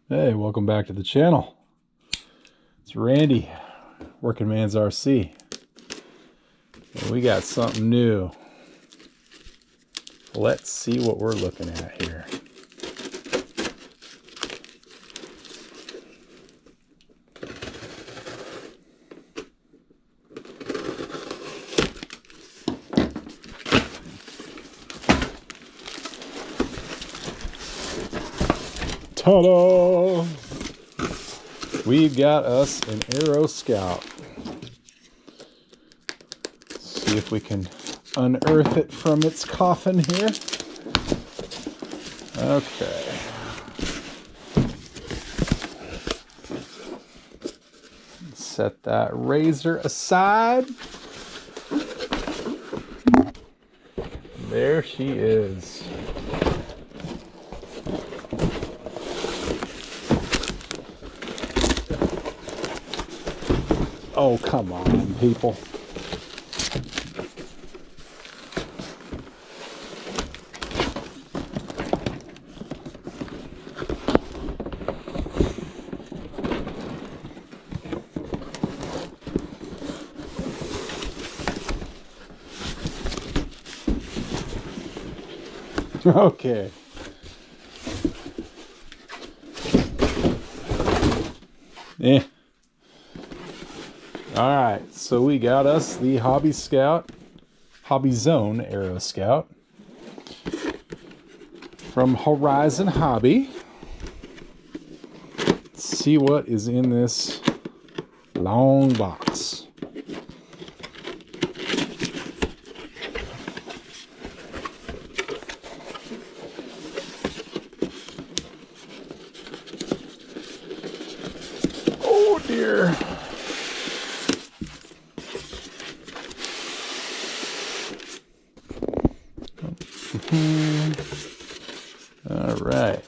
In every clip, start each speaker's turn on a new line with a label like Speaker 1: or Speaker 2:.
Speaker 1: Hey, welcome back to the channel. It's Randy, Working Man's RC. And we got something new. Let's see what we're looking at here. Ta-da! We've got us an Aeroscout. See if we can unearth it from its coffin here. Okay. Set that razor aside. There she is. Oh, come on, people. Okay. Yeah. All right, so we got us the Hobbyzone Aeroscout from Horizon Hobby. Let's see what is in this long box. Oh dear. All right.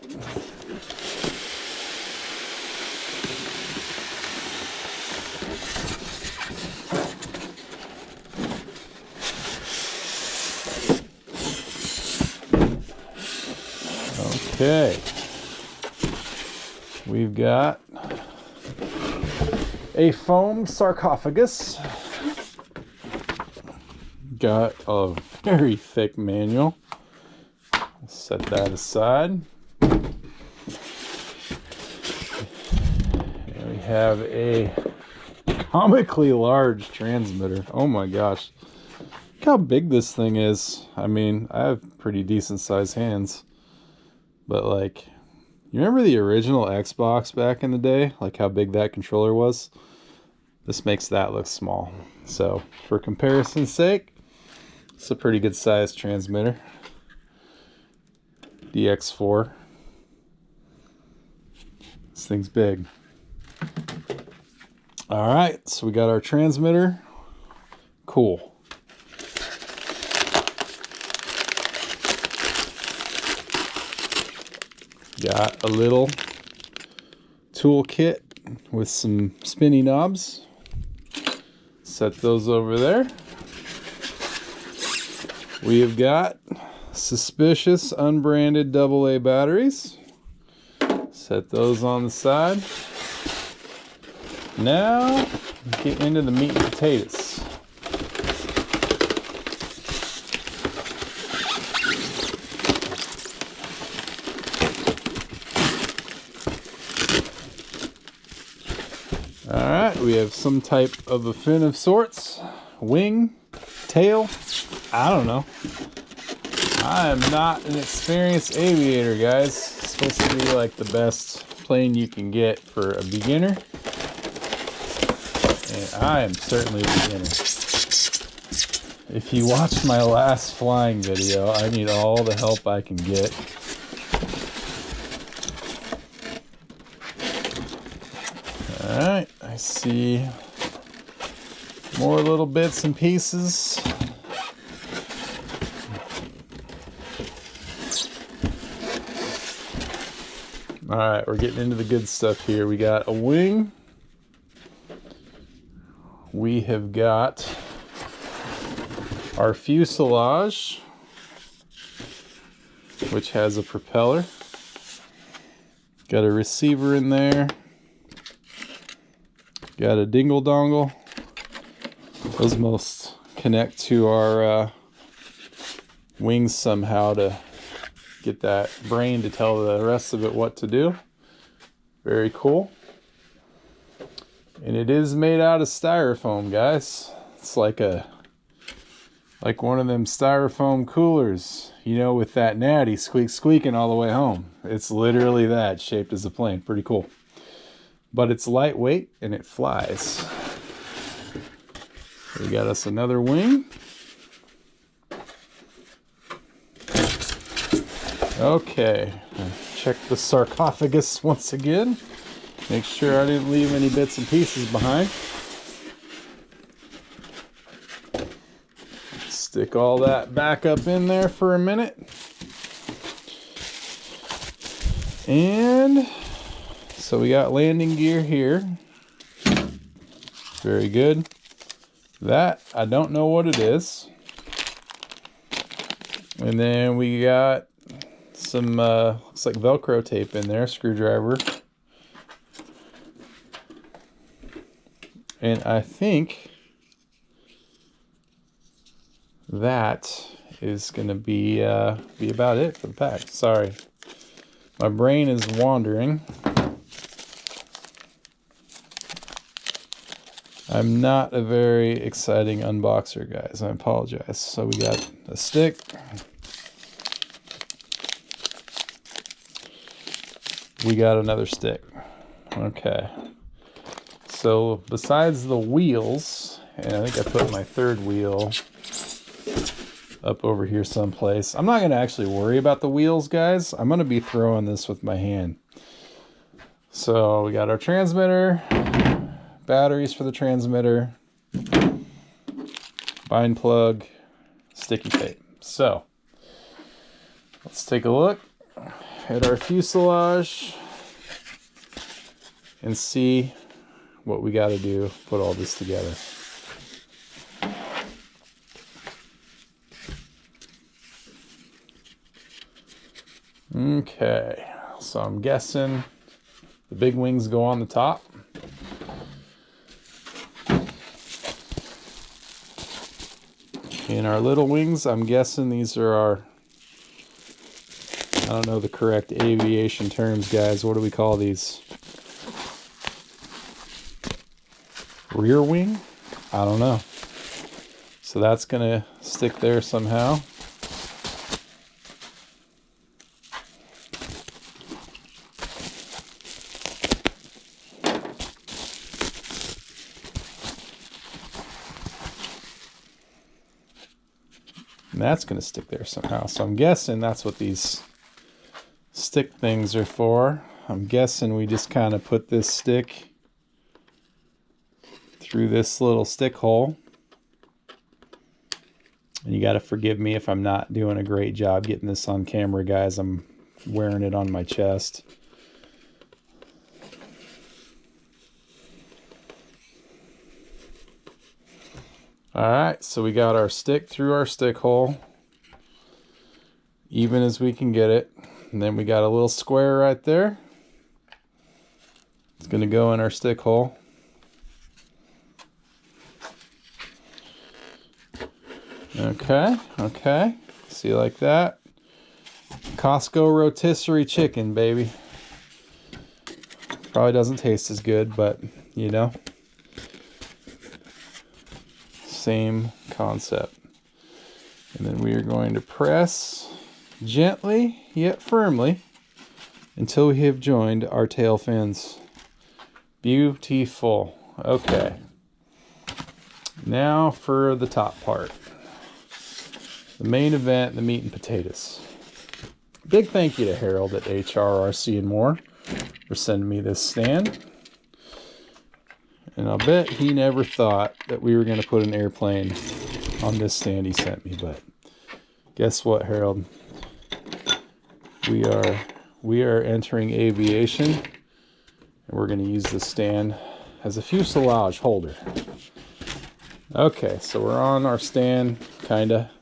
Speaker 1: Okay. We've got a foam sarcophagus. Got a very thick manual. Set that aside. And we have a comically large transmitter. Oh my gosh. Look how big this thing is. I mean, I have pretty decent sized hands. But like, you remember the original Xbox back in the day? Like how big that controller was? This makes that look small. So for comparison's sake, it's a pretty good sized transmitter. DX4. This thing's big. All right, so we got our transmitter. Cool. Got a little tool kit with some spinny knobs. Set those over there. We have got suspicious unbranded AA batteries. Set those on the side. Now get into the meat and potatoes. Alright, we have some type of a fin of sorts. Wing, tail, I don't know. I am not an experienced aviator, guys. It's supposed to be like the best plane you can get for a beginner. And I am certainly a beginner. If you watched my last flying video, I need all the help I can get. Alright, I see more little bits and pieces. Alright, we're getting into the good stuff here. We got a wing. We have got our fuselage, which has a propeller. Got a receiver in there. Got a dingle dongle. Those must connect to our wings somehow to get that brain to tell the rest of it what to do. Very cool. And it is made out of styrofoam, guys. It's like one of them styrofoam coolers, you know, with that natty squeaking all the way home. It's literally that, shaped as a plane. Pretty cool. But it's lightweight and it flies. We got us another wing. Okay, check the sarcophagus once again. Make sure I didn't leave any bits and pieces behind. Stick all that back up in there for a minute. And so we got landing gear here. Very good. That, I don't know what it is. And then we got some, looks like Velcro tape in there, screwdriver. And I think that is going to be about it for the pack. Sorry, my brain is wandering. I'm not a very exciting unboxer, guys. I apologize. So we got a stick. We got another stick. Okay. So besides the wheels, and I think I put my third wheel up over here someplace. I'm not going to actually worry about the wheels, guys. I'm going to be throwing this with my hand. So we got our transmitter, batteries for the transmitter, bind plug, sticky tape. So let's take a look at our fuselage and see what we got to do, put all this together. Okay, so I'm guessing the big wings go on the top. And our little wings, I'm guessing these are our, I don't know the correct aviation terms, guys. What do we call these? Rear wing? I don't know. So that's gonna stick there somehow. And that's gonna stick there somehow. So I'm guessing that's what these stick things are for. I'm guessing we just kind of put this stick through this little stick hole. And you got to forgive me if I'm not doing a great job getting this on camera, guys. I'm wearing it on my chest. Alright, so we got our stick through our stick hole, even as we can get it. And then we got a little square right there. It's going to go in our stick hole. Okay. See, like that. Costco rotisserie chicken, baby. Probably doesn't taste as good, but you know, same concept. And then we are going to press gently yet firmly until we have joined our tail fins. Beautiful. Okay. Now for the top part. The main event, the meat and potatoes. Big thank you to Harold at HRRC and More for sending me this stand. And I'll bet he never thought that we were going to put an airplane on this stand he sent me. But guess what, Harold? We are entering aviation, and we're going to use this stand as a fuselage holder. Okay, so we're on our stand, kinda.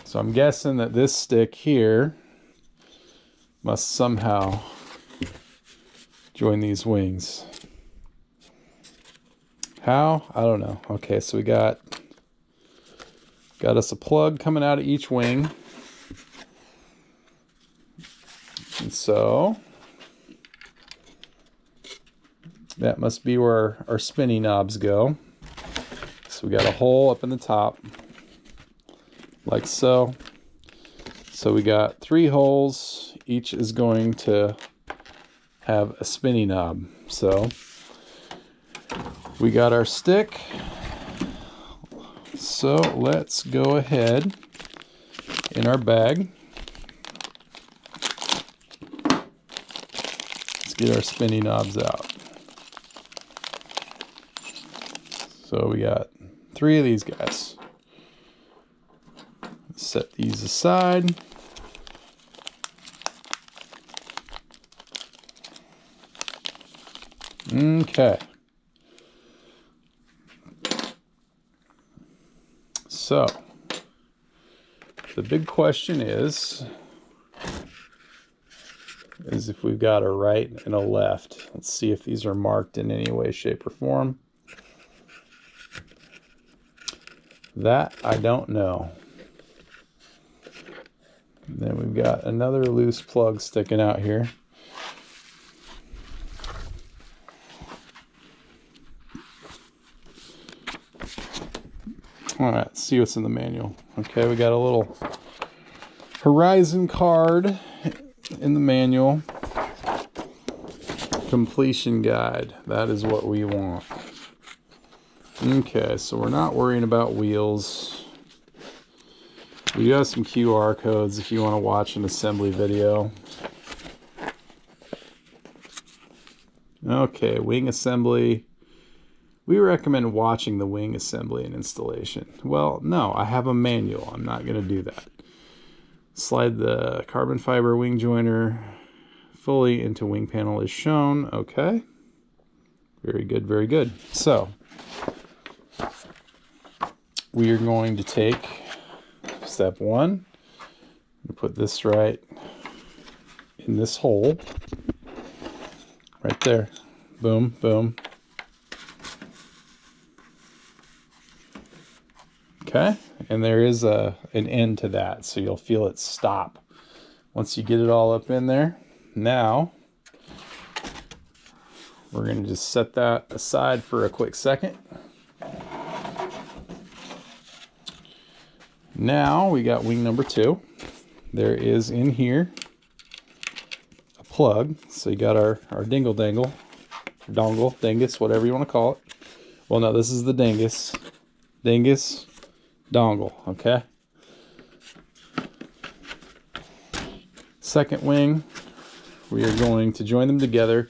Speaker 1: So I'm guessing that this stick here must somehow join these wings. How? I don't know. Okay, so we got us a plug coming out of each wing. And so that must be where our spinning knobs go. So we got a hole up in the top, like so. So we got 3 holes. Each is going to have a spinning knob. So we got our stick. So let's go ahead in our bag. Let's get our spinning knobs out. So we got 3 of these guys. Set these aside. Okay. So the big question is if we've got a right and a left. Let's see if these are marked in any way, shape, or form. That I don't know. And then we've got another loose plug sticking out here. All right, let's see what's in the manual. Okay, we got a little horizon card in the manual. Completion guide. That is what we want. Okay, so we're not worrying about wheels. We do have some QR codes if you want to watch an assembly video. Okay, wing assembly. We recommend watching the wing assembly and installation. Well, no, I have a manual. I'm not going to do that. Slide the carbon fiber wing joiner fully into wing panel as shown. Okay. Very good, very good. So, we are going to take step 1. Put this right in this hole. Right there. Boom, boom. Okay, and there is an end to that, so you'll feel it stop once you get it all up in there. Now, we're going to just set that aside for a quick second. Now, we got wing number 2. There is in here a plug, so you got our dingle-dangle, dongle, dingus, whatever you want to call it. Well, no, this is the dingus. Dingus. Dongle, okay? Second wing, we are going to join them together.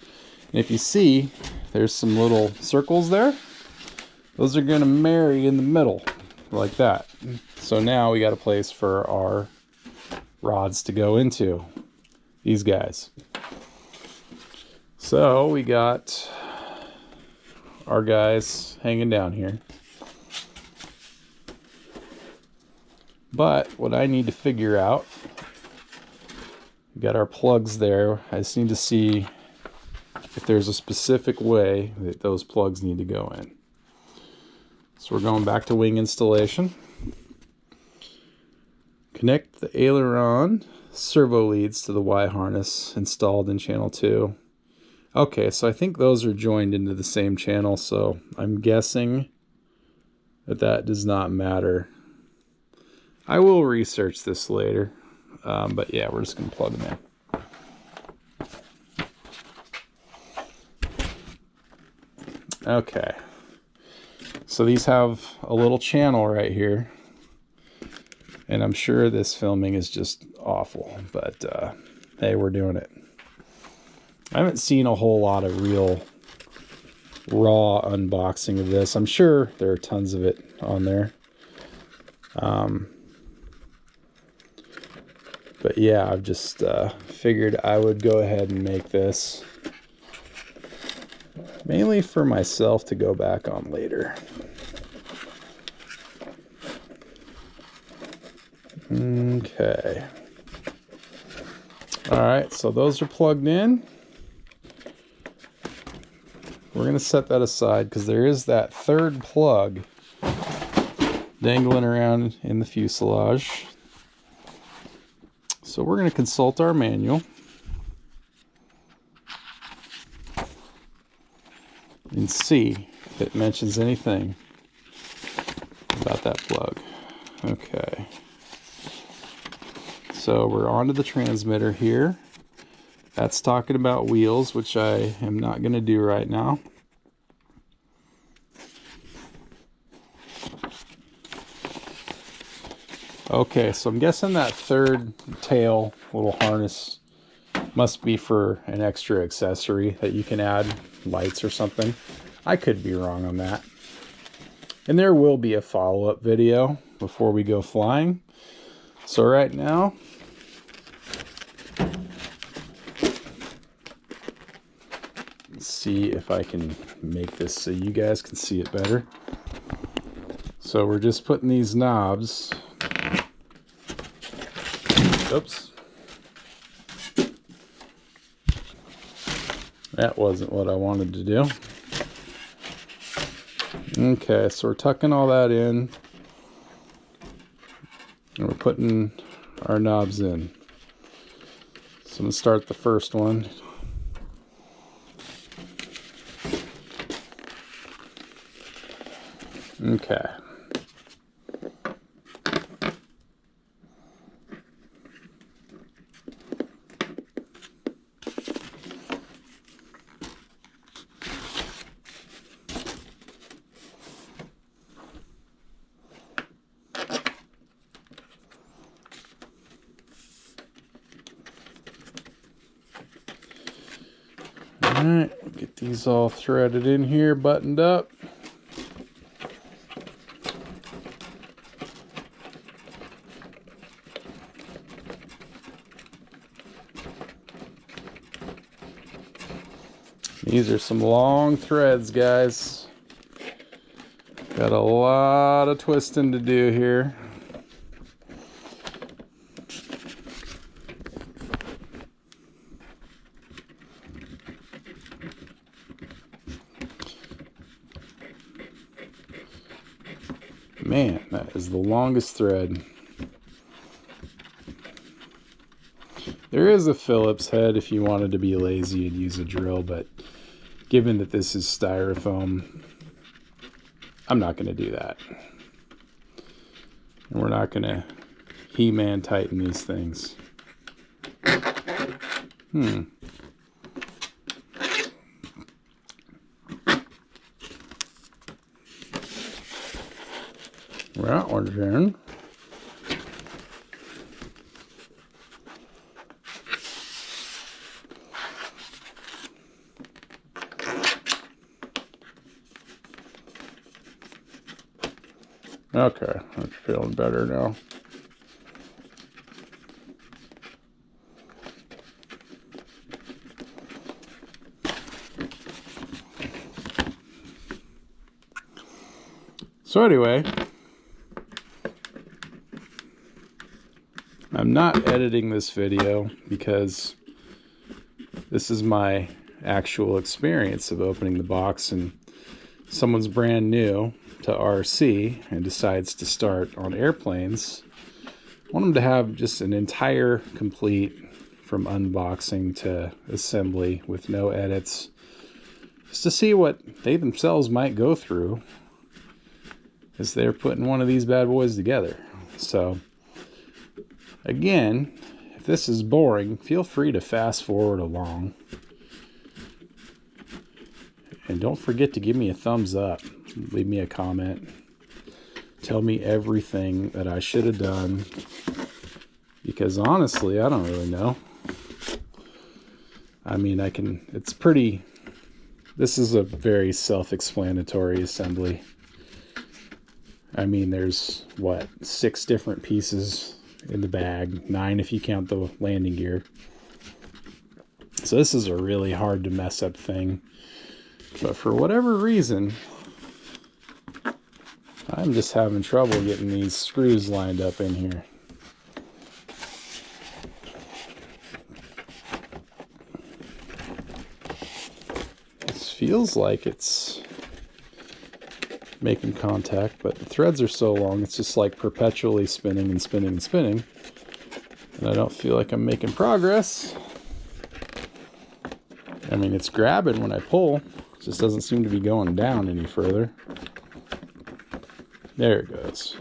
Speaker 1: And if you see, there's some little circles there. Those are going to marry in the middle, like that. So now we got a place for our rods to go into. These guys. So we got our guys hanging down here. But what I need to figure out, we got our plugs there. I just need to see if there's a specific way that those plugs need to go in. So we're going back to wing installation. Connect the aileron servo leads to the Y harness installed in channel 2. Okay, so I think those are joined into the same channel, so I'm guessing that does not matter. I will research this later, but yeah, we're just going to plug them in. Okay, so these have a little channel right here, and I'm sure this filming is just awful, but hey, we're doing it. I haven't seen a whole lot of real raw unboxing of this. I'm sure there are tons of it on there. But yeah, I've just figured I would go ahead and make this mainly for myself to go back on later. Okay. All right, so those are plugged in. We're going to set that aside because there is that third plug dangling around in the fuselage. So we're going to consult our manual and see if it mentions anything about that plug. Okay. So we're onto the transmitter here. That's talking about wheels, which I am not going to do right now. Okay, so I'm guessing that third tail little harness must be for an extra accessory that you can add, lights or something. I could be wrong on that. And there will be a follow-up video before we go flying. So right now, let's see if I can make this so you guys can see it better. So we're just putting these knobs. Oops. That wasn't what I wanted to do. Okay, so we're tucking all that in. And we're putting our knobs in. So I'm going to start the first one. Okay. Alright, get these all threaded in here, buttoned up. These are some long threads, guys. Got a lot of twisting to do here. Man, that is the longest thread. There is a Phillips head if you wanted to be lazy and use a drill, but given that this is styrofoam, I'm not going to do that. And we're not going to He-Man tighten these things. That one's in. Okay, that's feeling better now. So anyway, I'm not editing this video because this is my actual experience of opening the box, and someone's brand new to RC and decides to start on airplanes. I want them to have just an entire complete from unboxing to assembly with no edits, just to see what they themselves might go through as they're putting one of these bad boys together. So again, if this is boring, feel free to fast forward along. And don't forget to give me a thumbs up. Leave me a comment. Tell me everything that I should have done. Because honestly, I don't really know. I mean, this is a very self-explanatory assembly. I mean, there's, 6 different pieces in the bag. 9 if you count the landing gear. So this is a really hard to mess up thing. But for whatever reason, I'm just having trouble getting these screws lined up in here. feels like it's making contact, but the threads are so long, it's just like perpetually spinning and spinning and spinning. And I don't feel like I'm making progress. I mean, it's grabbing when I pull. It just doesn't seem to be going down any further. There it goes.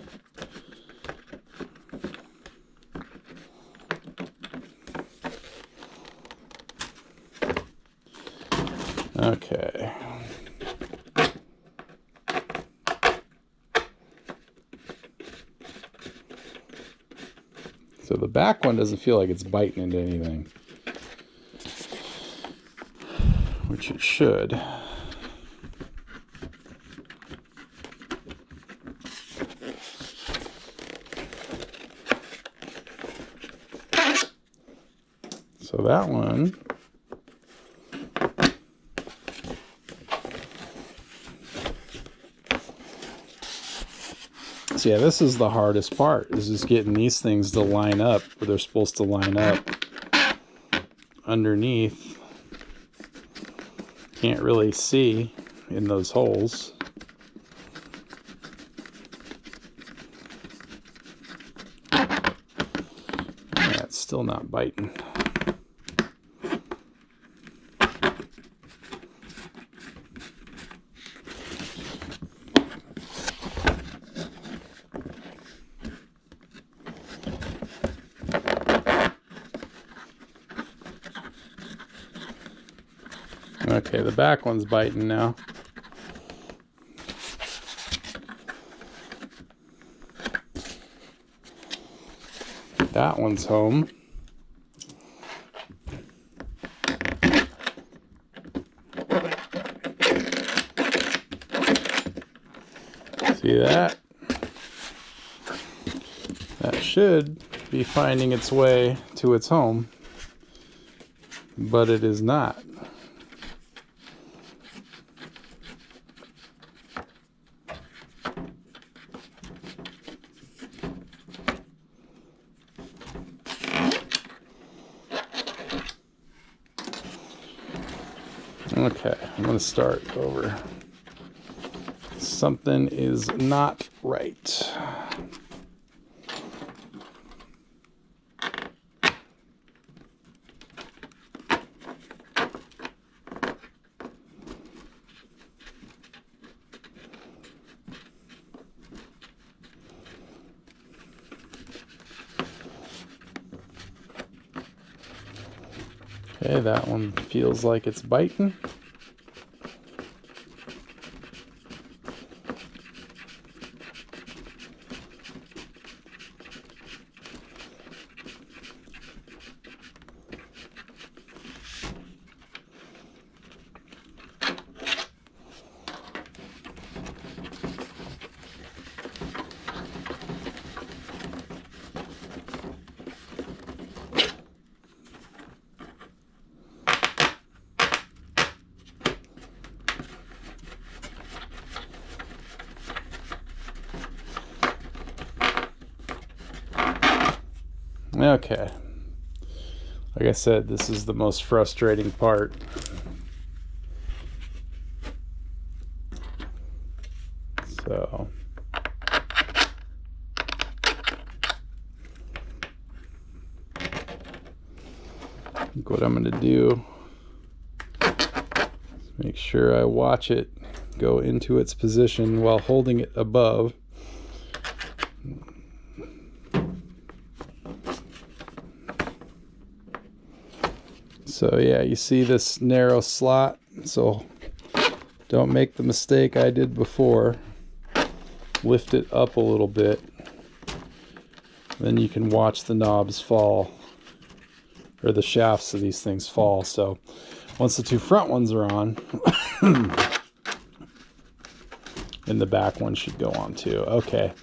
Speaker 1: Okay. So the back one doesn't feel like it's biting into anything, which it should. So that one, so yeah, this is the hardest part, is just getting these things to line up where they're supposed to line up underneath. Can't really see in those holes. Yeah, it's still not biting. Okay, the back one's biting now. That one's home. See that? That should be finding its way to its home, but it is not. Okay, I'm going to start over. Something is not right. Okay, that one feels like it's biting. Okay, like I said, this is the most frustrating part. So I think what I'm going to do is make sure I watch it go into its position while holding it above. So yeah, you see this narrow slot, so don't make the mistake I did before. Lift it up a little bit, then you can watch the knobs fall, or the shafts of these things fall. So once the two front ones are on, and the back one should go on too. Okay,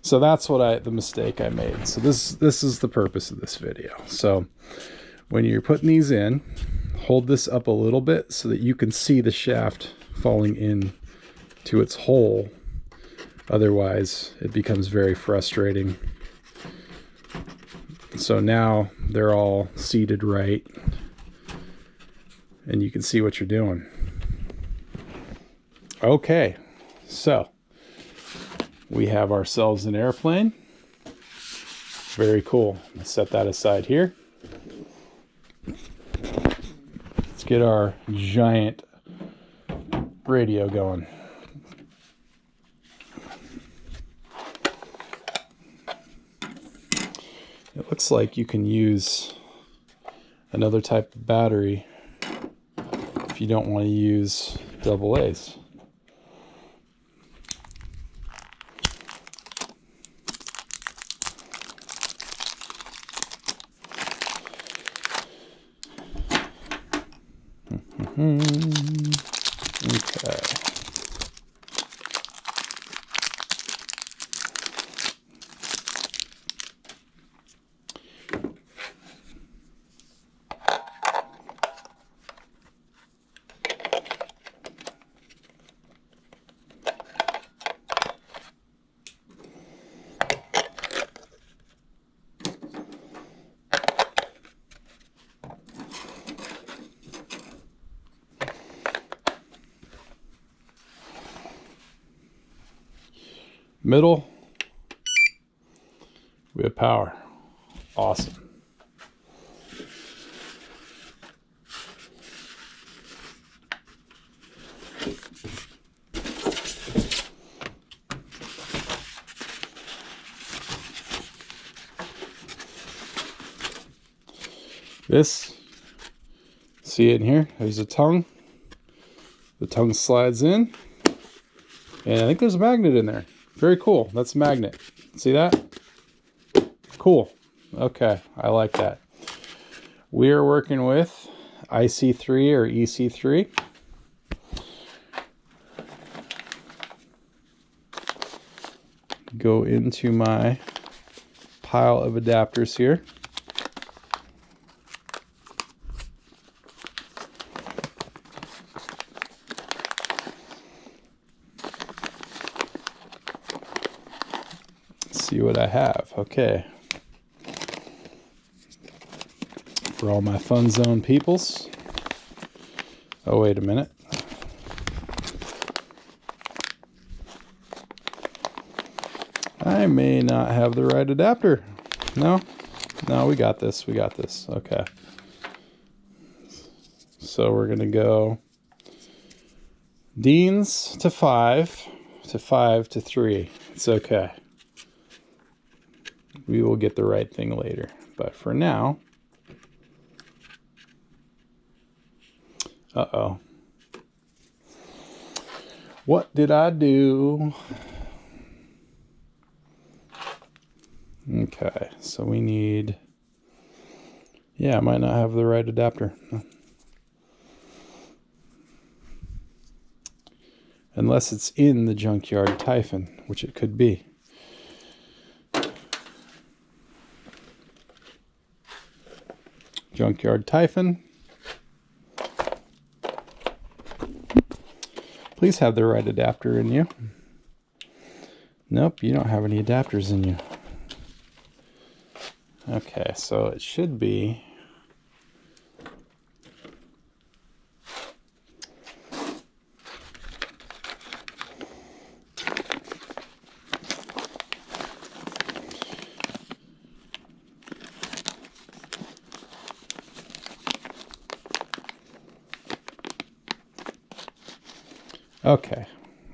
Speaker 1: so that's the mistake I made. So this is the purpose of this video. So when you're putting these in, hold this up a little bit so that you can see the shaft falling in to its hole. Otherwise, it becomes very frustrating. So now they're all seated right, and you can see what you're doing. Okay, so we have ourselves an airplane. Very cool. Let's set that aside here. Let's get our giant radio going. It looks like you can use another type of battery if you don't want to use AA's. Okay. Middle, we have power. Awesome. This, see it in here? There's a tongue. The tongue slides in, and I think there's a magnet in there. Very cool. That's a magnet. See that? Cool. Okay, I like that. We are working with IC3 or EC3. Go into my pile of adapters here. See what I have. Okay. For all my fun zone peoples. Oh, wait a minute. I may not have the right adapter. No, we got this. We got this. Okay. So we're going to go Deans to 5 to 5 to 3. It's okay. We will get the right thing later. But for now, uh-oh. What did I do? Okay, so we need, yeah, I might not have the right adapter. Unless it's in the Junkyard Typhon, which it could be. Junkyard Typhon. Please have the right adapter in you. Nope, you don't have any adapters in you. Okay, so it should be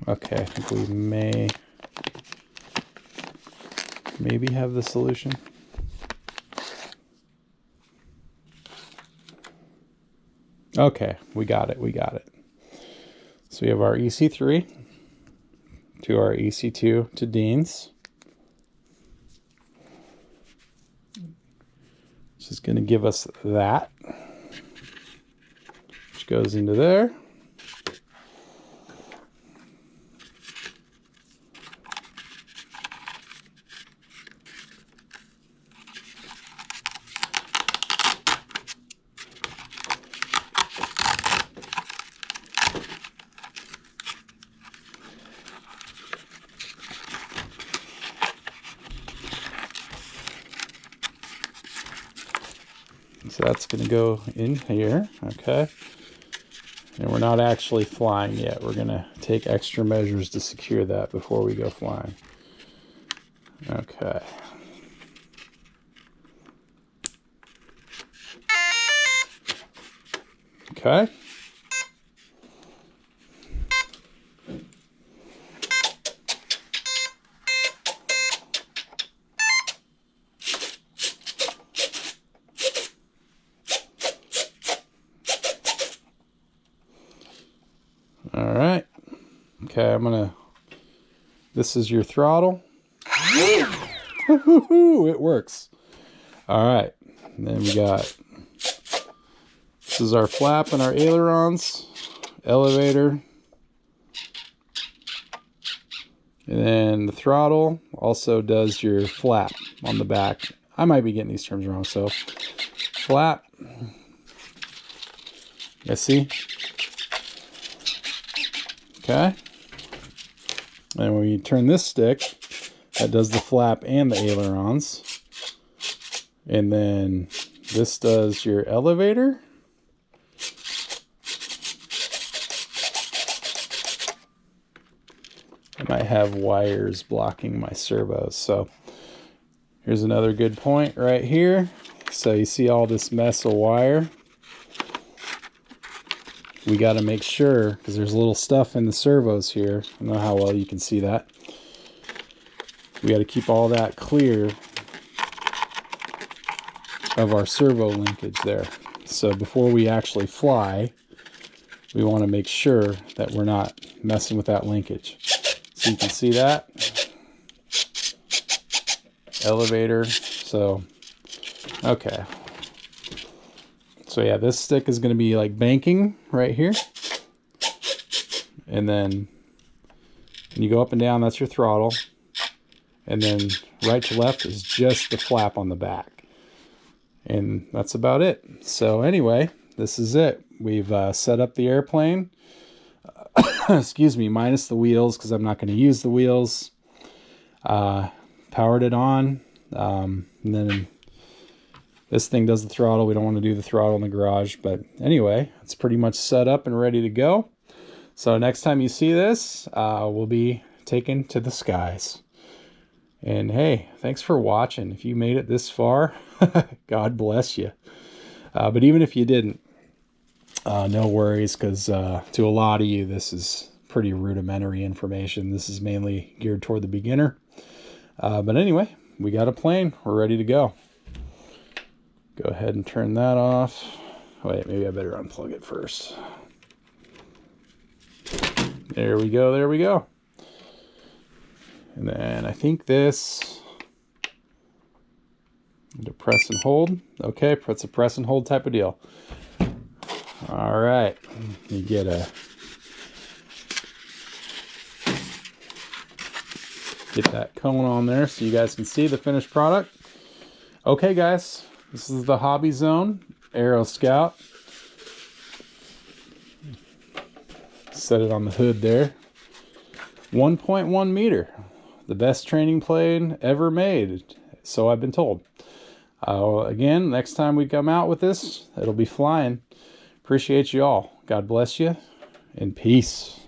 Speaker 1: okay, I think we maybe have the solution. Okay, we got it. So we have our EC3 to our EC2 to Dean's. This is going to give us that, which goes into there. So that's going to go in here, okay. And we're not actually flying yet. We're going to take extra measures to secure that before we go flying. Okay. Okay. All right. Okay, this is your throttle. It works. All right. And then this is our flap and our ailerons, elevator. And then the throttle also does your flap on the back. I might be getting these terms wrong. So flap. You see? Okay. And when you turn this stick, that does the flap and the ailerons. And then this does your elevator. I might have wires blocking my servos. So here's another good point right here. So you see all this mess of wire. We got to make sure, because there's little stuff in the servos here. I don't know how well you can see that. We got to keep all that clear of our servo linkage there. So before we actually fly, we want to make sure that we're not messing with that linkage. So you can see that. Elevator. So, okay. So yeah, this stick is going to be like banking right here. And then when you go up and down, that's your throttle. And then right to left is just the flap on the back. And that's about it. So anyway, this is it. We've set up the airplane. Excuse me, minus the wheels, because I'm not going to use the wheels. Powered it on. And then this thing does the throttle. We don't want to do the throttle in the garage. But anyway, it's pretty much set up and ready to go. So next time you see this, we'll be taken to the skies. And hey, thanks for watching. If you made it this far, God bless you. But even if you didn't, no worries, because to a lot of you, this is pretty rudimentary information. This is mainly geared toward the beginner. But anyway, we got a plane. We're ready to go. Go ahead and turn that off. Wait, maybe I better unplug it first. There we go. There we go. And then I think this, to press and hold. Okay, it's a press and hold type of deal. All right, you get that cone on there so you guys can see the finished product. Okay, guys, this is the Hobbyzone Aeroscout. Set it on the hood there. 1.1 meter. The best training plane ever made, so I've been told. Again, next time we come out with this, it'll be flying. Appreciate you all. God bless you, and peace.